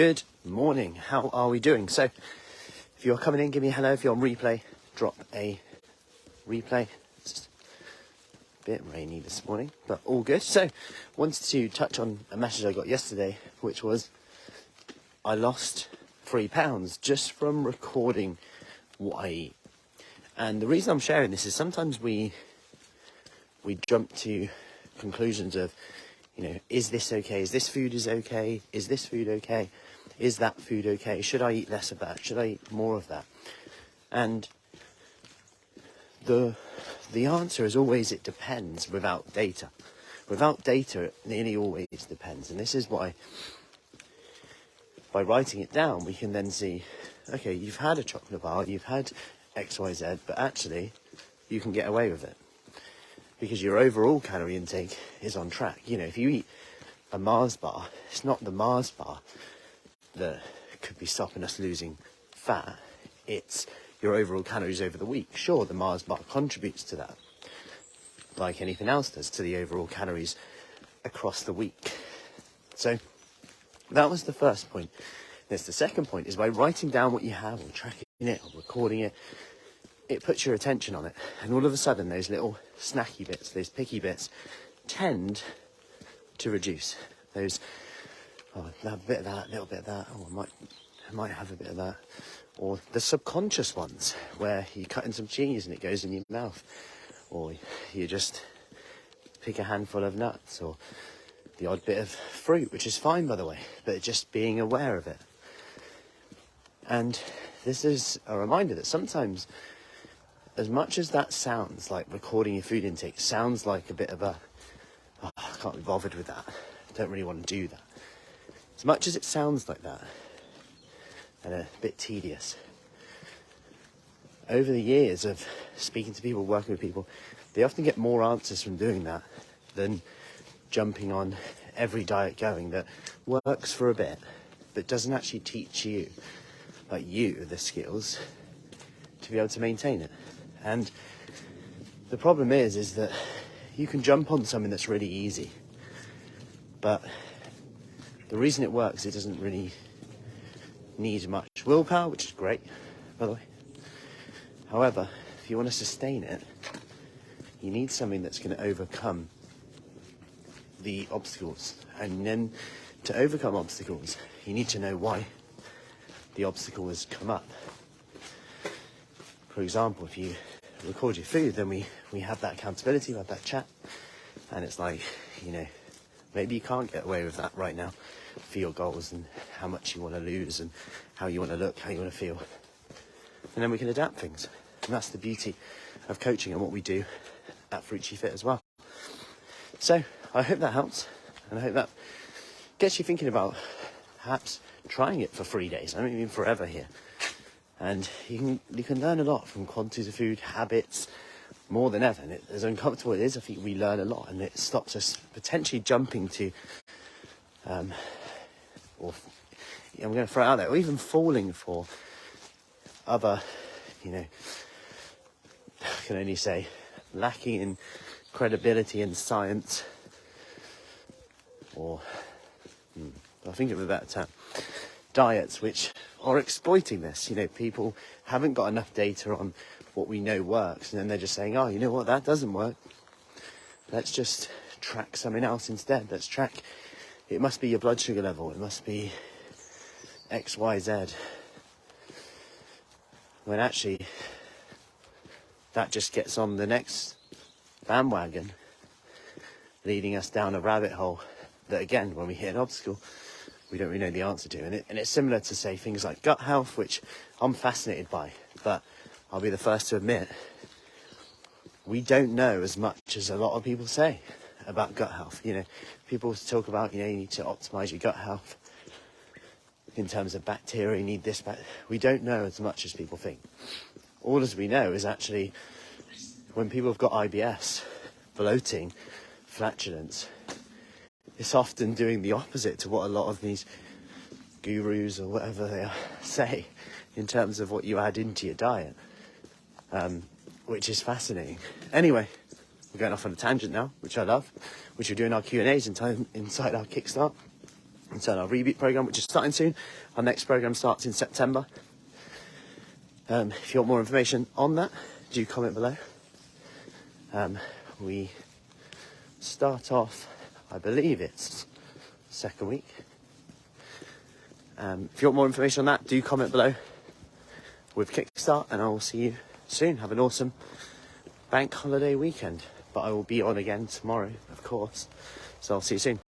Good morning. How are we doing? So, if you're coming in, give me a hello. If you're on replay, drop a replay. It's a bit rainy this morning, but all good. So, wanted to touch on a message I got yesterday, which was I lost £3 just from recording what I eat. And the reason I'm sharing this is sometimes we jump to conclusions of, is this okay? Is this food okay? Is this food okay? Is that food okay? Should I eat less of that? Should I eat more of that? And the answer is always it depends without data. Without data, it nearly always depends. And this is why, by writing it down, we can then see, okay, you've had a chocolate bar, you've had X, Y, Z, but actually you can get away with it because your overall calorie intake is on track. If you eat a Mars bar, it's not the Mars bar that could be stopping us losing fat. It's your overall calories over the week. Sure, the Mars bar contributes to that, like anything else does to the overall calories across the week. So that was the first point. There's the second point is by writing down what you have or tracking it or recording it, it puts your attention on it. And all of a sudden, those little snacky bits, those picky bits, tend to reduce. Those, oh, I'll have a bit of that, a little bit of that, oh, I might have a bit of that. Or the subconscious ones, where you cut in some cheese and it goes in your mouth. Or you just pick a handful of nuts, or the odd bit of fruit, which is fine, by the way, but just being aware of it. And this is a reminder that sometimes, as much as that sounds like recording your food intake, sounds like a bit of a, oh, I can't be bothered with that, I don't really want to do that. As much as it sounds like that, and a bit tedious, over the years of speaking to people, working with people, they often get more answers from doing that than jumping on every diet going that works for a bit, but doesn't actually teach you, the skills to be able to maintain it. And the problem is that you can jump on something that's really easy, but the reason it works, it doesn't really need much willpower, which is great, by the way. However, if you want to sustain it, you need something that's going to overcome the obstacles. And then to overcome obstacles, you need to know why the obstacle has come up. For example, if you record your food, then we have that accountability, we have that chat, and it's like, maybe you can't get away with that right now for your goals and how much you want to lose and how you want to look, how you want to feel. And then we can adapt things. And that's the beauty of coaching and what we do at Fruci Fit as well. So I hope that helps, and I hope that gets you thinking about perhaps trying it for 3 days. I don't mean forever here. And you can learn a lot from quantities of food, habits, more than ever. And as uncomfortable it is, I think we learn a lot, and it stops us potentially jumping to, or I'm going to throw it out there, or even falling for other, I can only say, lacking in credibility in science, or I'll think of a better term, diets which are exploiting this. People haven't got enough data on what we know works, and then they're just saying, oh, you know what, that doesn't work. Let's just track something else instead. Let's track, it must be your blood sugar level, it must be X, Y, Z. When actually, that just gets on the next bandwagon, leading us down a rabbit hole that, again, when we hit an obstacle, we don't really know the answer to. And it's similar to, say, things like gut health, which I'm fascinated by, but I'll be the first to admit, we don't know as much as a lot of people say about gut health. People talk about, you need to optimize your gut health in terms of bacteria, you need this, we don't know as much as people think. All as we know is actually when people have got IBS, bloating, flatulence, it's often doing the opposite to what a lot of these gurus or whatever they are say in terms of what you add into your diet, which is fascinating. Anyway, we're going off on a tangent now, which I love, which we're doing our Q&As inside our Kickstart. So our reboot program, which is starting soon. Our next program starts in September. If you want more information on that, do comment below. We start off, I believe it's second week. If you want more information on that, do comment below with Kickstart, and I will see you soon. Have an awesome bank holiday weekend. But I will be on again tomorrow, of course. So I'll see you soon.